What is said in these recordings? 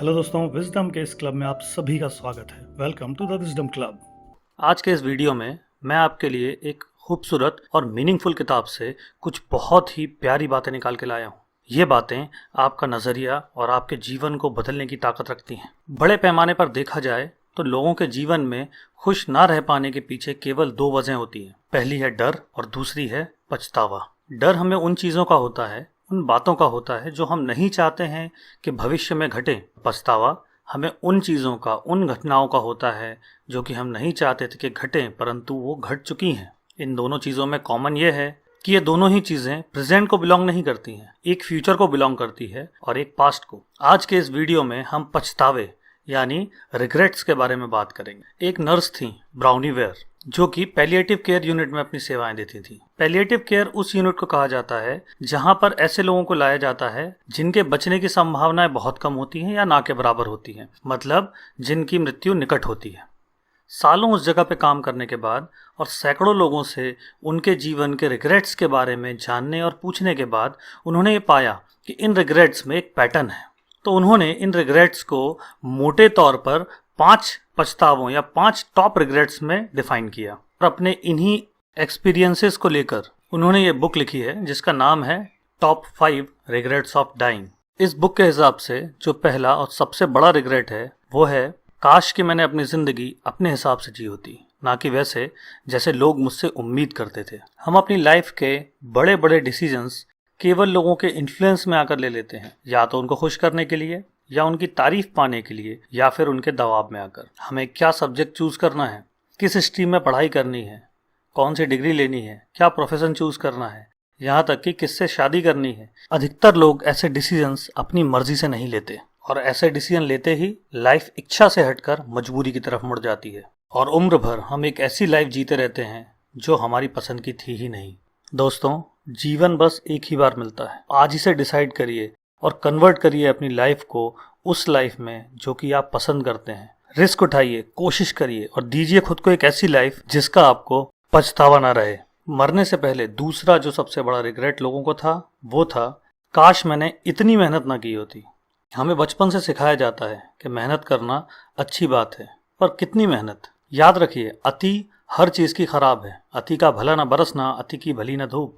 Hello दोस्तों, wisdom के इस क्लब में आप सभी का स्वागत है। Welcome to the wisdom club. आज के इस वीडियो में मैं आपके लिए एक खूबसूरत और मीनिंगफुल किताब से कुछ बहुत ही प्यारी बातें निकाल के लाया हूँ। ये बातें आपका नज़रिया और आपके जीवन को बदलने की ताकत रखती हैं। बड़े पैमाने पर देखा जाए तो लोगों के जीवन में खुश ना रह पाने के पीछे केवल दो वजह होती हैं। पहली है डर और दूसरी है पछतावा। डर हमें उन चीज़ों का होता है, उन बातों का होता है जो हम नहीं चाहते हैं कि भविष्य में घटे। पछतावा हमें उन चीज़ों का, उन घटनाओं का होता है जो कि हम नहीं चाहते थे कि घटें परंतु वो घट चुकी हैं। इन दोनों चीज़ों में कॉमन ये है कि ये दोनों ही चीज़ें प्रेजेंट को बिलोंग नहीं करती हैं, एक फ्यूचर को बिलोंग करती है और एक पास्ट को। आज के इस वीडियो में हम पछतावे यानी रिग्रेट्स के बारे में बात करेंगे। एक नर्स थी ब्राउनी वेयर, जो कि पैलिएटिव केयर यूनिट में अपनी सेवाएं देती थी। पैलिएटिव केयर उस यूनिट को कहा जाता है जहां पर ऐसे लोगों को लाया जाता है जिनके बचने की संभावनाएं बहुत कम होती हैं या ना के बराबर होती हैं, मतलब जिनकी मृत्यु निकट होती है। सालों उस जगह पे काम करने के बाद और सैकड़ों लोगों से उनके जीवन के रिग्रेट्स के बारे में जानने और पूछने के बाद उन्होंने ये पाया कि इन रिग्रेट्स में एक पैटर्न है। तो उन्होंने इन रिग्रेट्स को मोटे तौर पर 5 पछतावों या 5 टॉप रिग्रेट्स में डिफाइन किया और अपने इन्हीं एक्सपीरियंसेस को लेकर उन्होंने ये बुक लिखी है जिसका नाम है टॉप 5 रिग्रेट्स ऑफ डाइंग। इस बुक के हिसाब से जो पहला और सबसे बड़ा रिग्रेट है वो है, काश कि मैंने अपनी जिंदगी अपने हिसाब से जी होती, ना कि वैसे जैसे लोग मुझसे उम्मीद करते थे। हम अपनी लाइफ के बड़े बड़े डिसीजंस केवल लोगों के इन्फ्लुएंस में आकर ले लेते हैं, या तो उनको खुश करने के लिए या उनकी तारीफ पाने के लिए या फिर उनके दबाव में आकर। हमें क्या सब्जेक्ट चूज करना है, किस स्ट्रीम में पढ़ाई करनी है, कौन सी डिग्री लेनी है, क्या प्रोफेशन चूज करना है, यहाँ तक कि किससे शादी करनी है। अधिकतर लोग ऐसे डिसीजंस अपनी मर्जी से नहीं लेते और ऐसे डिसीजन लेते ही लाइफ इच्छा से हटकर मजबूरी की तरफ मुड़ जाती है और उम्र भर हम एक ऐसी लाइफ जीते रहते हैं जो हमारी पसंद की थी ही नहीं। दोस्तों, जीवन बस एक ही बार मिलता है। आज इसे डिसाइड करिए और कन्वर्ट करिए अपनी लाइफ को उस लाइफ में जो कि आप पसंद करते हैं। रिस्क उठाइए, कोशिश करिए और दीजिए खुद को एक ऐसी लाइफ जिसका आपको पछतावा ना रहे। मरने से पहले दूसरा जो सबसे बड़ा रिग्रेट लोगों को था वो था, काश मैंने इतनी मेहनत ना की होती। हमें बचपन से सिखाया जाता है कि मेहनत करना अच्छी बात है, पर कितनी मेहनत। याद रखिए, अति हर चीज़ की खराब है। अति का भला न बरसना, अति की भली न धूप।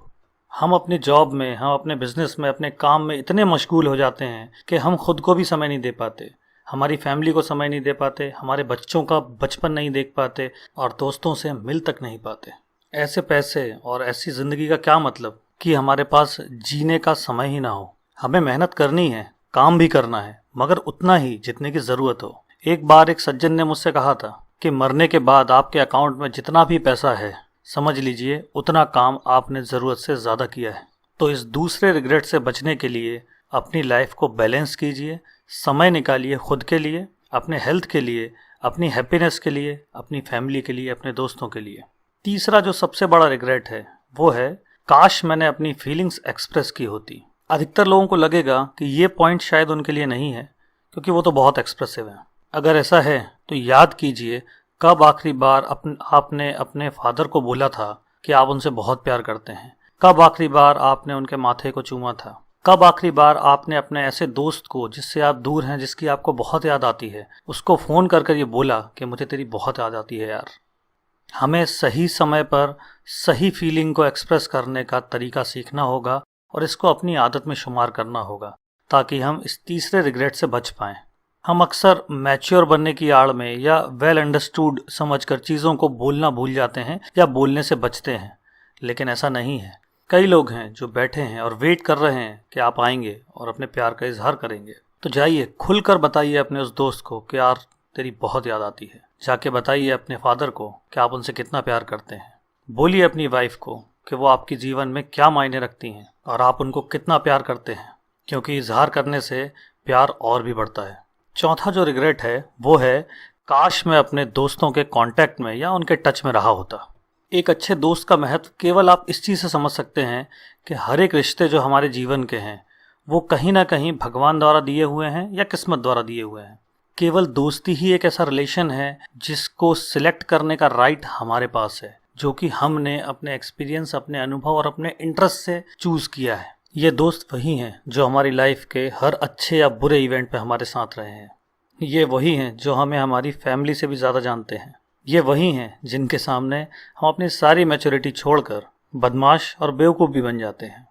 हम अपनी जॉब में, हम अपने बिजनेस में, अपने काम में इतने मशगूल हो जाते हैं कि हम खुद को भी समय नहीं दे पाते, हमारी फैमिली को समय नहीं दे पाते, हमारे बच्चों का बचपन नहीं देख पाते और दोस्तों से मिल तक नहीं पाते। ऐसे पैसे और ऐसी ज़िंदगी का क्या मतलब कि हमारे पास जीने का समय ही ना हो। हमें मेहनत करनी है, काम भी करना है, मगर उतना ही जितने की ज़रूरत हो। एक बार एक सज्जन ने मुझसे कहा था कि मरने के बाद आपके अकाउंट में जितना भी पैसा है, समझ लीजिए उतना काम आपने ज़रूरत से ज़्यादा किया है। तो इस दूसरे रिग्रेट से बचने के लिए अपनी लाइफ को बैलेंस कीजिए, समय निकालिए खुद के लिए, अपने हेल्थ के लिए, अपनी हैप्पीनेस के लिए, अपनी फैमिली के लिए, अपने दोस्तों के लिए। तीसरा जो सबसे बड़ा रिग्रेट है वो है, काश मैंने अपनी फीलिंग्स एक्सप्रेस की होती। अधिकतर लोगों को लगेगा कि ये पॉइंट शायद उनके लिए नहीं है क्योंकि वो तो बहुत एक्सप्रेसिव है। अगर ऐसा है तो याद कीजिए, कब आखिरी बार आपने अपने फादर को बोला था कि आप उनसे बहुत प्यार करते हैं? कब आखिरी बार आपने उनके माथे को चूमा था? कब आखिरी बार आपने अपने ऐसे दोस्त को जिससे आप दूर हैं, जिसकी आपको बहुत याद आती है, उसको फ़ोन कर कर ये बोला कि मुझे तेरी बहुत याद आती है यार? हमें सही समय पर सही फीलिंग को एक्सप्रेस करने का तरीका सीखना होगा और इसको अपनी आदत में शुमार करना होगा ताकि हम इस तीसरे रिग्रेट से बच पाएँ। हम अक्सर मैच्योर बनने की आड़ में या वेल अंडरस्टूड समझकर चीज़ों को बोलना भूल जाते हैं या बोलने से बचते हैं, लेकिन ऐसा नहीं है। कई लोग हैं जो बैठे हैं और वेट कर रहे हैं कि आप आएंगे और अपने प्यार का इजहार करेंगे। तो जाइए, खुलकर बताइए अपने उस दोस्त को कि यार तेरी बहुत याद आती है। जाके बताइए अपने फादर को कि आप उनसे कितना प्यार करते हैं। बोलिए अपनी वाइफ को कि वो आपके जीवन में क्या मायने रखती हैं और आप उनको कितना प्यार करते हैं, क्योंकि इजहार करने से प्यार और भी बढ़ता है। चौथा जो रिग्रेट है वो है, काश मैं अपने दोस्तों के कांटेक्ट में या उनके टच में रहा होता। एक अच्छे दोस्त का महत्व केवल आप इस चीज़ से समझ सकते हैं कि हर एक रिश्ते जो हमारे जीवन के हैं वो कहीं ना कहीं भगवान द्वारा दिए हुए हैं या किस्मत द्वारा दिए हुए हैं। केवल दोस्ती ही एक ऐसा रिलेशन है जिसको सिलेक्ट करने का राइट हमारे पास है, जो कि हमने अपने एक्सपीरियंस, अपने अनुभव और अपने इंटरेस्ट से चूज़ किया है। ये दोस्त वही हैं जो हमारी लाइफ के हर अच्छे या बुरे इवेंट पे हमारे साथ रहे हैं। ये वही हैं जो हमें हमारी फैमिली से भी ज़्यादा जानते हैं। ये वही हैं जिनके सामने हम अपनी सारी मैच्योरिटी छोड़कर बदमाश और बेवकूफ़ भी बन जाते हैं।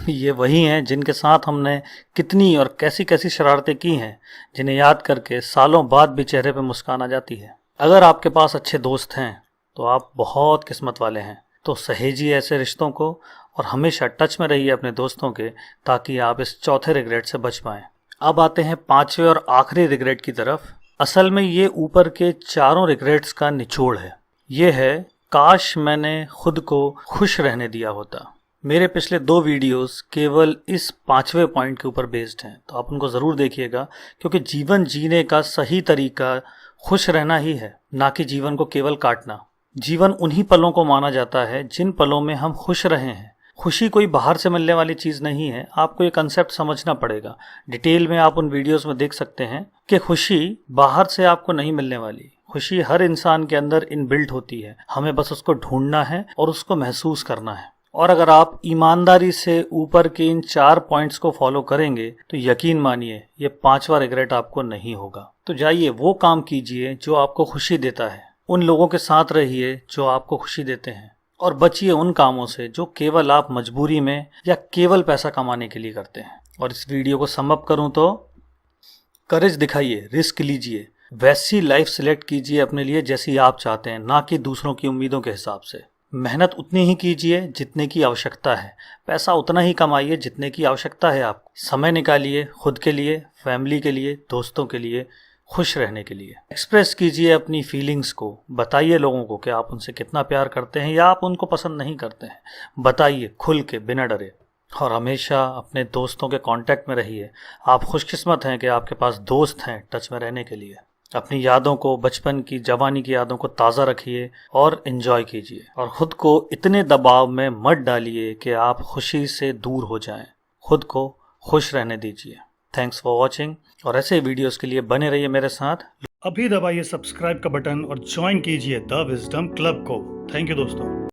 ये वही हैं जिनके साथ हमने कितनी और कैसी कैसी शरारतें की हैं, जिन्हें याद करके सालों बाद भी चेहरे पे मुस्कान आ जाती है। अगर आपके पास अच्छे दोस्त हैं तो आप बहुत किस्मत वाले हैं। तो सहेजिए ऐसे रिश्तों को और हमेशा टच में रहिए अपने दोस्तों के, ताकि आप इस चौथे रिग्रेट से बच पाएं। अब आते हैं पांचवें और आखिरी रिग्रेट की तरफ। असल में ये ऊपर के चारों रिग्रेट्स का निचोड़ है। ये है, काश मैंने खुद को खुश रहने दिया होता। मेरे पिछले 2 वीडियोस केवल इस 5वें पॉइंट के ऊपर बेस्ड हैं, तो आप उनको ज़रूर देखिएगा, क्योंकि जीवन जीने का सही तरीका खुश रहना ही है, ना कि जीवन को केवल काटना। जीवन उन्हीं पलों को माना जाता है जिन पलों में हम खुश रहे हैं। खुशी कोई बाहर से मिलने वाली चीज़ नहीं है, आपको ये कंसेप्ट समझना पड़ेगा। डिटेल में आप उन वीडियोस में देख सकते हैं कि खुशी बाहर से आपको नहीं मिलने वाली। खुशी हर इंसान के अंदर इनबिल्ट होती है, हमें बस उसको ढूंढना है और उसको महसूस करना है। और अगर आप ईमानदारी से ऊपर के इन 4 पॉइंट्स को फॉलो करेंगे तो यकीन मानिए ये 5वां रिग्रेट आपको नहीं होगा। तो जाइए वो काम कीजिए जो आपको खुशी देता है, उन लोगों के साथ रहिए जो आपको खुशी देते हैं, और बचिए उन कामों से जो केवल आप मजबूरी में या केवल पैसा कमाने के लिए करते हैं। और इस वीडियो को सम अप करूं तो करेज दिखाइए, रिस्क लीजिए, वैसी लाइफ सिलेक्ट कीजिए अपने लिए जैसी आप चाहते हैं, ना कि दूसरों की उम्मीदों के हिसाब से। मेहनत उतनी ही कीजिए जितने की आवश्यकता है, पैसा उतना ही कमाइए जितने की आवश्यकता है आपको। समय निकालिए खुद के लिए, फैमिली के लिए, दोस्तों के लिए, खुश रहने के लिए। एक्सप्रेस कीजिए अपनी फीलिंग्स को, बताइए लोगों को कि आप उनसे कितना प्यार करते हैं या आप उनको पसंद नहीं करते हैं। बताइए खुल के, बिना डरे। और हमेशा अपने दोस्तों के कांटेक्ट में रहिए। आप खुशकिस्मत हैं कि आपके पास दोस्त हैं टच में रहने के लिए। अपनी यादों को, बचपन की, जवानी की यादों को ताज़ा रखिए और एंजॉय कीजिए। और ख़ुद को इतने दबाव में मत डालिए कि आप खुशी से दूर हो जाएं। खुद को खुश रहने दीजिए। थैंक्स फॉर वॉचिंग, और ऐसे वीडियोस के लिए बने रहिए मेरे साथ। अभी दबाइए सब्सक्राइब का बटन और ज्वाइन कीजिए द विजडम क्लब को। थैंक यू दोस्तों।